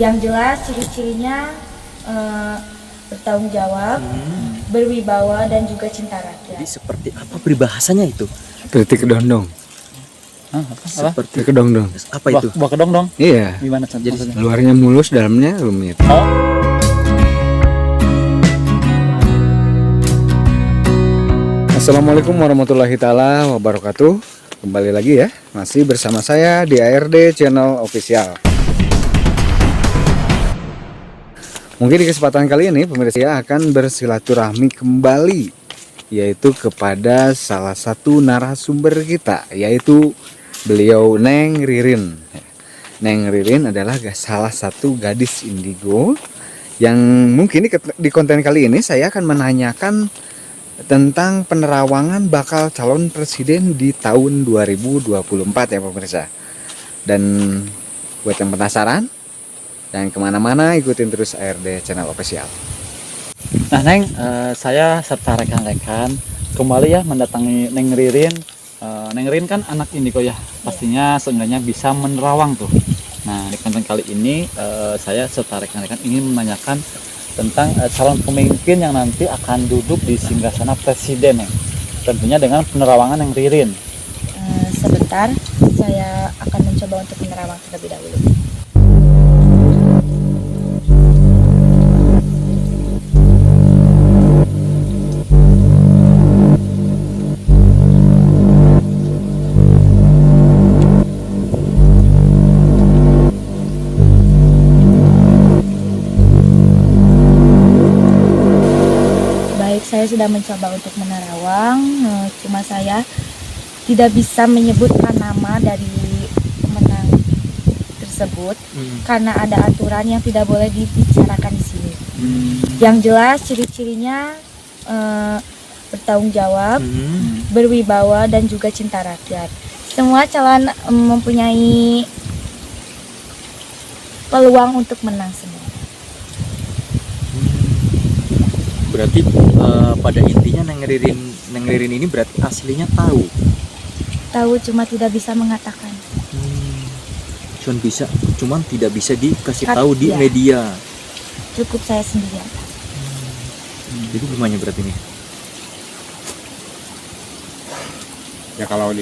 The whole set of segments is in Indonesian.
Yang jelas ciri-cirinya bertanggung jawab, berwibawa dan juga cinta rakyat. Jadi seperti apa peribahasanya itu? Seperti kedondong. Apa? Seperti Kedondong. apa itu? Buah kedong dong. Iya. Gimana Jadi maksudnya? Luarnya mulus, dalamnya rumit. Oh, Assalamualaikum warahmatullahi taala wabarakatuh. Kembali lagi ya, masih bersama saya di ARD Channel Official. Mungkin di kesempatan kali ini pemirsa akan bersilaturahmi kembali, yaitu kepada salah satu narasumber kita, yaitu beliau Neng Ririn. Neng Ririn adalah salah satu gadis indigo yang mungkin di konten kali ini saya akan menanyakan tentang penerawangan bakal calon presiden di tahun 2024 ya pemirsa. Dan buat yang penasaran, jangan kemana-mana, ikutin terus ARD Channel Official. nah Neng, saya serta rekan-rekan kembali ya mendatangi Neng Ririn. Neng Ririn kan anak indigo ya, pastinya seenggaknya bisa menerawang tuh. Nah di konten kali ini saya serta rekan-rekan ingin menanyakan tentang calon pemimpin yang nanti akan duduk di singgasana presiden ya. Tentunya dengan penerawangan Neng Ririn. Sebentar, saya akan mencoba untuk menerawang terlebih dahulu. Saya sudah mencoba untuk menerawang, cuma saya tidak bisa menyebutkan nama dari pemenang tersebut karena ada aturan yang tidak boleh dibicarakan di sini. Yang jelas ciri-cirinya bertanggung jawab, berwibawa dan juga cinta rakyat. Semua calon mempunyai peluang untuk menang semua. Berarti pada intinya Neng Ririn ini berarti aslinya tahu. Tahu cuma tidak bisa mengatakan. Cuman tidak bisa dikasih tahu di Iya. media. Cukup saya sendirian. Jadi gimana berarti nih? Ya kalau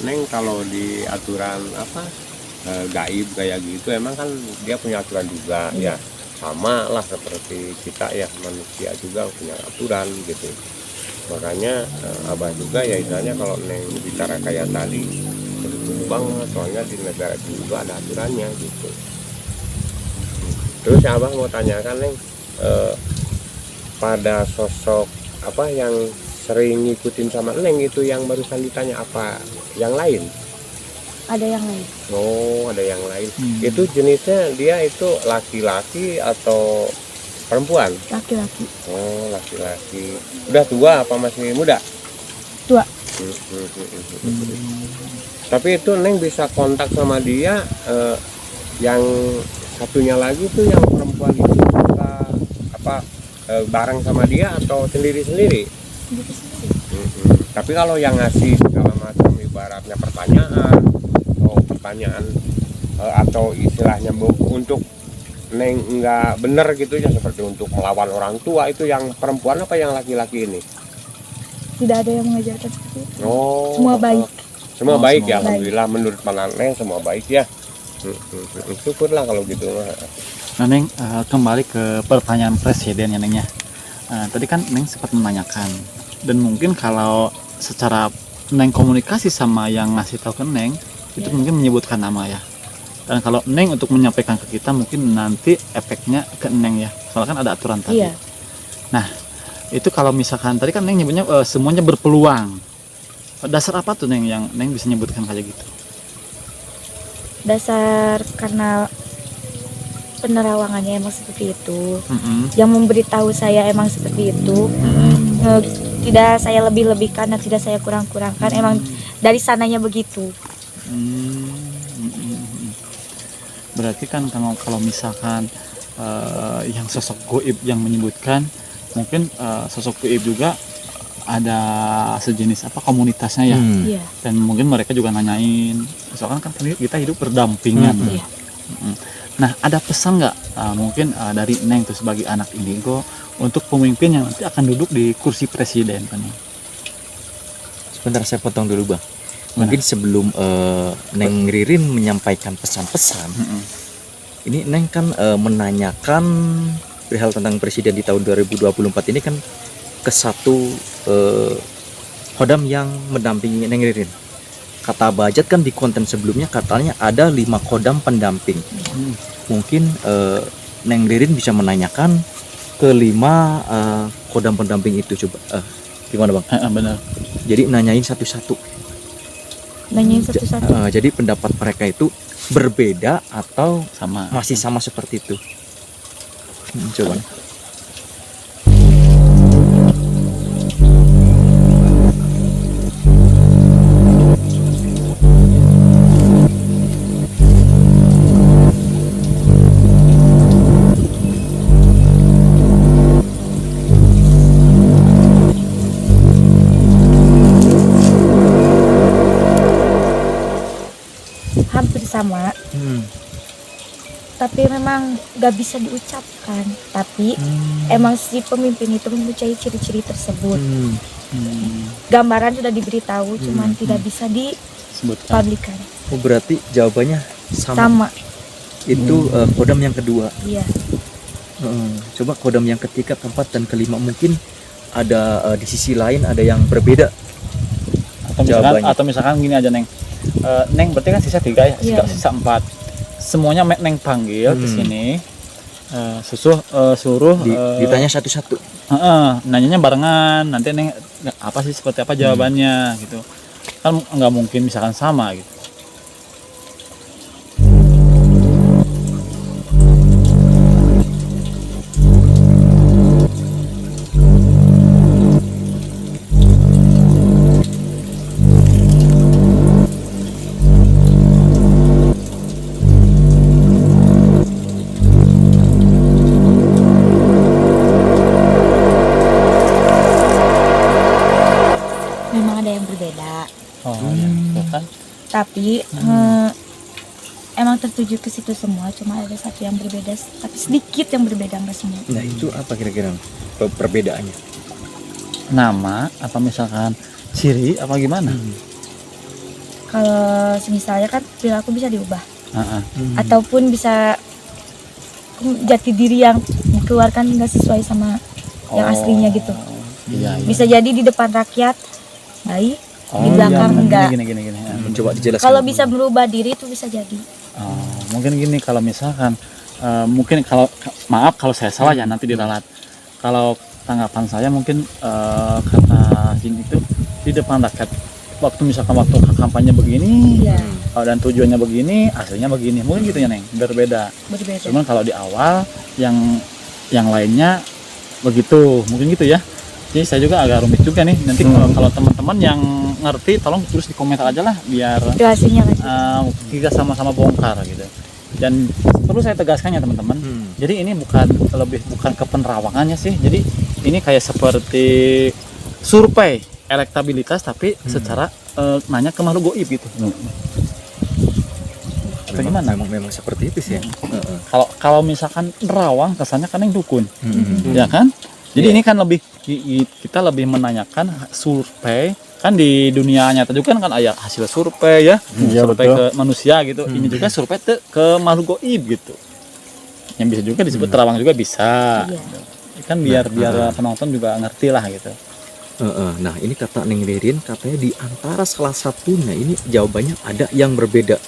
Neng kalau di aturan gaib kayak gitu emang kan dia punya aturan juga ya, sama lah seperti kita ya, manusia juga punya aturan gitu. Makanya Abah juga ya istilahnya kalau Neng bicara kayak tadi betul banget, soalnya di negara itu juga ada aturannya gitu. Terus Abah mau tanyakan Neng, pada sosok apa yang sering ngikutin sama Neng itu yang barusan ditanya, apa yang lain? Ada yang lain. Oh, ada yang lain. Itu jenisnya dia itu laki-laki atau perempuan? Laki-laki. Oh, laki-laki. Udah tua apa masih muda? Tua. Tapi itu Neng bisa kontak sama dia, yang satunya lagi tuh yang perempuan itu suka bareng sama dia atau sendiri-sendiri? Tapi kalau yang ngasih segala macam ibaratnya pertanyaan atau istilahnya untuk Neng nggak bener gitu ya, seperti untuk melawan orang tua, itu yang perempuan apa yang laki-laki ini? Tidak ada yang mengajarkan seperti itu. Oh, Semua baik. Semua baik semua ya, alhamdulillah. Menurut pandangan Neng semua baik ya. Syukurlah kalau gitu. Nah Neng, kembali ke pertanyaan presiden ya Neng ya. Tadi kan Neng sempat menanyakan, dan mungkin kalau secara Neng komunikasi sama yang ngasih tahu ke Neng itu mungkin menyebutkan nama ya. Dan kalau Neng untuk menyampaikan ke kita mungkin nanti efeknya ke Neng ya, soalnya kan ada aturan tadi. Iya. Nah itu kalau misalkan tadi kan Neng nyebutnya semuanya berpeluang. Dasar apa tuh Neng yang Neng bisa nyebutkan kayak gitu? Dasar karena penerawangannya emang seperti itu. Yang memberitahu saya emang seperti itu. Tidak saya lebih-lebihkan dan tidak saya kurang-kurangkan. Emang dari sananya begitu. Berarti kan kalau misalkan yang sosok goib yang menyebutkan, mungkin sosok goib juga ada sejenis komunitasnya ya. Iya. Dan mungkin mereka juga nanyain, soalnya kan kita hidup berdampingan. Nah, ada pesan nggak mungkin dari Neng tuh sebagai anak indigo untuk pemimpin yang nanti akan duduk di kursi presiden kan? Sebentar saya potong dulu Bang. Mungkin sebelum Neng Ririn menyampaikan pesan-pesan, ini Neng kan menanyakan perihal tentang presiden di tahun 2024 ini kan ke satu Kodam yang mendampingi Neng Ririn. Kata Abah Ajat kan di konten sebelumnya katanya ada 5 kodam pendamping. Mungkin Neng Ririn bisa menanyakan ke 5 kodam pendamping itu, coba gimana Bang? Benar. Jadi nanyain satu-satu. Nanyain satu-satu. Jadi pendapat mereka itu berbeda atau Sama. masih sama seperti itu. Coba. Hampir sama, tapi memang gak bisa diucapkan. Tapi emang si pemimpin itu mempunyai ciri-ciri tersebut. Gambaran sudah diberitahu, cuman tidak bisa Sebutkan. dipublikkan. Oh, berarti jawabannya sama. Sama, Itu kodam yang kedua. iya. Coba kodam yang ketiga, keempat, dan kelima mungkin ada di sisi lain ada yang berbeda. Jawabannya. Atau misalkan gini aja Neng. Neng berarti kan sisa 3 ya, Iya. sisa 4. Semuanya Neng panggil ke sini. Suruh Ditanya satu-satu. nanyanya barengan. Nanti Neng apa sih seperti apa jawabannya gitu. Kan nggak mungkin misalkan sama gitu. Memang ada yang berbeda. Oh ya, tuh kan. Tapi emang tertuju ke situ semua, cuma ada satu yang berbeda, tapi sedikit yang berbeda, nggak semua. Nah itu apa kira-kira perbedaannya? Nama apa misalkan ciri apa gimana? Kalau misalnya kan perilaku bisa diubah, Heeh. ataupun bisa jati diri yang dikeluarkan nggak sesuai sama yang aslinya gitu. Iya, iya. Bisa jadi di depan rakyat baik, Oh, di belakang iya, enggak. Gini. Ya. Coba dijelaskan. Kalau bisa berubah diri itu bisa jadi. Oh, mungkin gini kalau misalkan mungkin kalau maaf kalau saya salah ya nanti diralat. Kalau tanggapan saya mungkin kata Jin itu di depan rakyat waktu misalkan waktu kampanye begini Iya, dan tujuannya begini hasilnya begini mungkin gitu ya Neng berbeda. berbeda. Cuman kalau di awal yang lainnya begitu mungkin gitu ya. Jadi saya juga agak rumit juga nih nanti kalau teman-teman yang ngerti tolong tulis di komentar aja lah biar Durasinya kan. kita sama-sama bongkar gitu. Dan perlu saya tegaskan ya teman-teman. Jadi ini bukan ke penerawangannya sih. Jadi ini kayak seperti survei elektabilitas tapi secara nanya ke makhluk goib gitu. Atau gimana? Memang seperti itu sih ya. Kalau misalkan nerawang kesannya kan yang dukun, ya kan? Jadi ini kan kita lebih menanyakan survei kan di dunia nyata juga kan ada hasil survei ya, survei ke manusia gitu. Ini juga survei ke makhluk goib gitu. Yang bisa juga disebut terawang juga bisa. Iya. Kan biar penonton juga ngerti lah gitu. Nah ini kata Neng Ririn katanya di antara salah satunya ini jawabannya ada yang berbeda.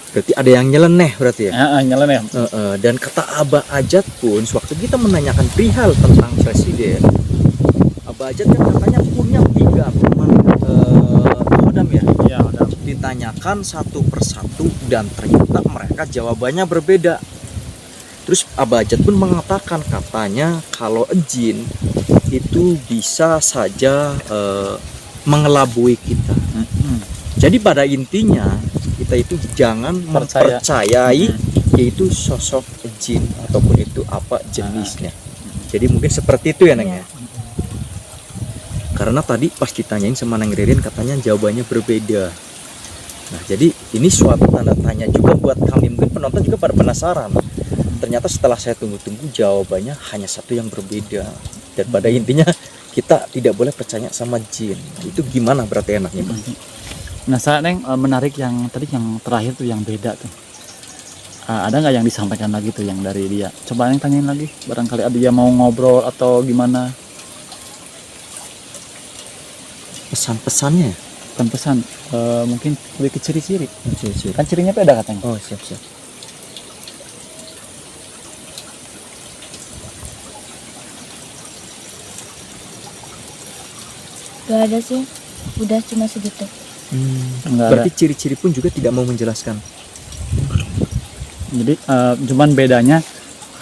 Berarti ada yang nyeleneh berarti ya. Nyeleneh. Dan kata Abah Ajat pun sewaktu kita menanyakan perihal tentang presiden, Abah Ajat kan katanya punya 3 kodam ya. Ya, udah. Ditanyakan satu persatu dan ternyata mereka jawabannya berbeda. Terus Abah Ajat pun mengatakan katanya kalau jin itu bisa saja mengelabui kita. Jadi pada intinya kita itu jangan mempercayai yaitu sosok jin ataupun itu apa jenisnya. Jadi mungkin seperti itu ya Neng ya. Karena tadi pas ditanyain sama Neng Ririn katanya jawabannya berbeda. Nah, jadi ini suatu tanda tanya juga buat kami. Mungkin penonton juga pada penasaran. Ternyata setelah saya tunggu-tunggu jawabannya hanya satu yang berbeda. Dan pada intinya kita tidak boleh percaya sama jin. Itu gimana berarti enaknya, Bang? Nah, saya Neng menarik yang tadi yang terakhir tuh yang beda tuh. Ada nggak yang disampaikan lagi tuh yang dari dia? Coba Neng tanyain lagi. Barangkali ada dia mau ngobrol atau gimana? Pesan-pesannya? Bukan pesan, mungkin lebih ke ciri-ciri. Ciri-ciri. Kan cirinya beda katanya. Oh, siap-siap. Gak ada sih, udah cuma segitu. Nggak Berarti ada. ciri-ciri pun juga tidak mau menjelaskan. Jadi cuman bedanya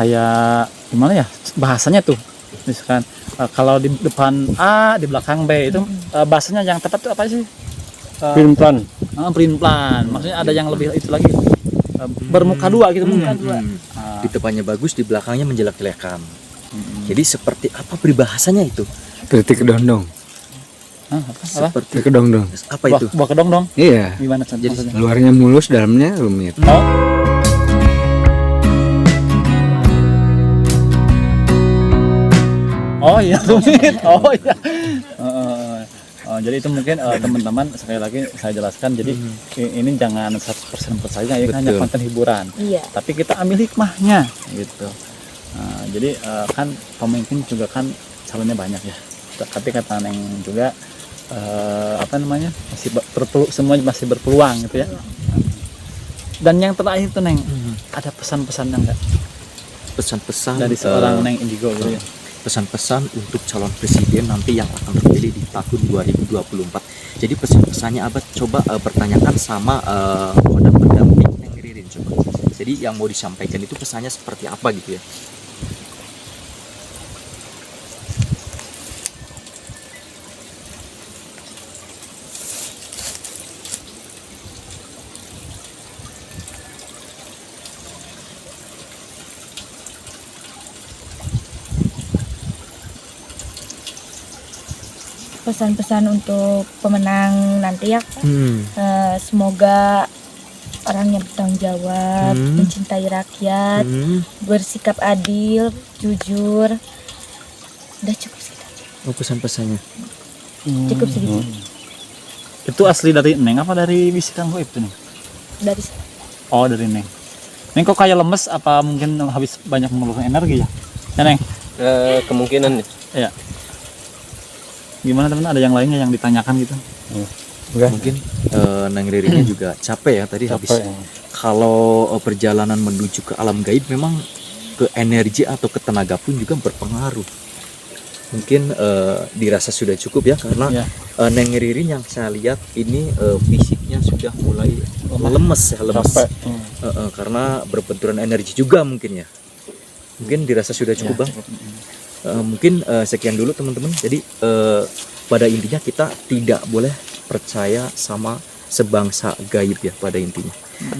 kayak gimana ya bahasanya tuh. Misalkan kalau di depan A, di belakang B itu bahasanya yang tepat tuh apa sih? Plan. Pelin-pelan. Maksudnya ada yang lebih itu lagi. Bermuka dua gitu mungkin. Di depannya bagus, di belakangnya menjelek-jelekan. Jadi seperti apa peribahasanya itu? Seperti kedondong. Apa? Seperti Kedondong. apa itu? Buah kedong dong. Iya. Gimana Jadi maksudnya? Luarnya mulus, dalamnya rumit. Oh iya rumit. Oh iya. Jadi itu mungkin teman-teman sekali lagi saya jelaskan. Jadi ini jangan 100% percaya, ini hanya Betul. konten hiburan. Iya. Tapi kita ambil hikmahnya gitu. Jadi kan pemimpin juga kan calonnya banyak ya. Tapi kata Neng juga apa namanya masih semua masih berpeluang gitu ya. Dan yang terakhir tuh Neng, ada pesan-pesan yang enggak pesan-pesan dari seorang Neng Indigo gitu ya. pesan-pesan untuk calon presiden nanti yang akan terpilih di tahun 2024. Jadi pesan-pesannya Abah coba pertanyakan sama pada pendamping yang Ririn coba. Jadi yang mau disampaikan itu pesannya seperti apa gitu ya? Pesan-pesan untuk pemenang nanti ya Kak. Semoga orangnya bertanggung jawab, mencintai rakyat, bersikap adil, jujur. Udah cukup segitu. Oh, pesan-pesannya. Cukup segitu. Itu asli dari Neng apa dari bisikan gue itu Neng? Dari Oh dari Neng. Neng kok kayak lemes apa mungkin habis banyak mengeluarkan energi ya? Ya Neng? Kemungkinan Iya. Gimana teman? Ada yang lainnya yang ditanyakan gitu? Mungkin Neng Ririnnya juga capek ya tadi habis. Kalau perjalanan menuju ke alam gaib memang ke energi atau ke tenaga pun juga berpengaruh. Mungkin dirasa sudah cukup ya karena Neng Ririn yang saya lihat ini fisiknya sudah mulai lemes ya, lemes. Karena berbenturan energi juga mungkin ya. Mungkin dirasa sudah cukup Bang. Mungkin sekian dulu teman-teman. Jadi pada intinya kita tidak boleh percaya sama sebangsa gaib ya pada intinya.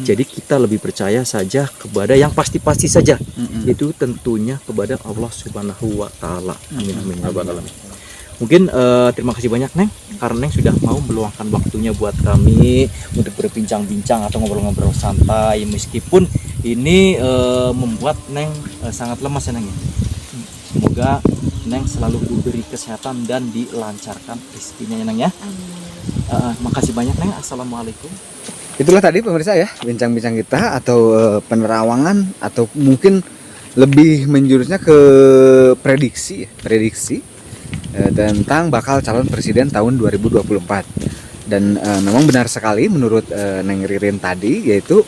Jadi kita lebih percaya saja kepada yang pasti-pasti saja. Itu tentunya kepada Allah Subhanahu wa taala. Amin amin ya rabbal alamin. Mungkin terima kasih banyak Neng karena Neng sudah mau meluangkan waktunya buat kami untuk berbincang-bincang atau ngobrol-ngobrol santai meskipun ini membuat Neng sangat lemas ya Neng. Semoga Neng selalu diberi kesehatan dan dilancarkan rezekinya ya Neng ya. Makasih banyak Neng. Assalamualaikum. Itulah tadi pemirsa ya, bincang-bincang kita atau penerawangan atau mungkin lebih menjurusnya ke prediksi tentang bakal calon presiden tahun 2024. Dan memang benar sekali menurut Neng Ririn tadi, yaitu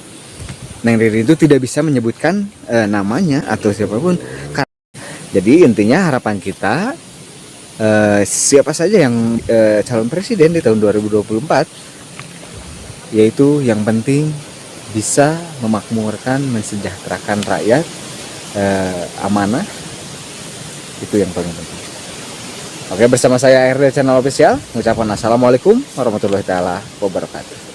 Neng Ririn itu tidak bisa menyebutkan namanya atau siapapun. Jadi intinya harapan kita siapa saja yang calon presiden di tahun 2024, yaitu yang penting bisa memakmurkan, mensejahterakan rakyat, amanah, itu yang paling penting. Oke, bersama saya RD Channel Official mengucapkan assalamualaikum warahmatullahi taala wabarakatuh.